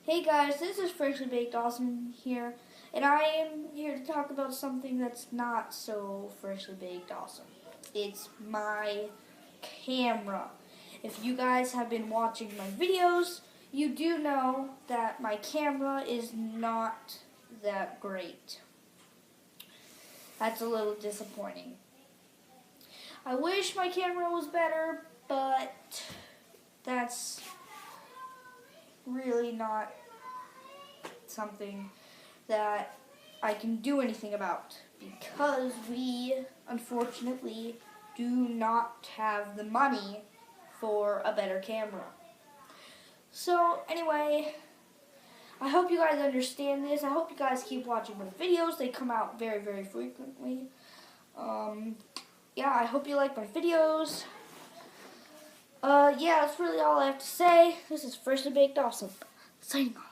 Hey guys, this is Freshly Baked Awesome here, and I am here to talk about something that's not so freshly baked awesome. It's my camera. If you guys have been watching my videos, you do know that my camera is not that great. That's a little disappointing. I wish my camera was better, but that's really not something that I can do anything about because we, unfortunately, do not have the money for a better camera. So, anyway, I hope you guys understand this. I hope you guys keep watching my videos. They come out very, very frequently. Yeah, I hope you like my videos. Yeah, that's really all I have to say. This is Freshly Baked Awesome. Signing off.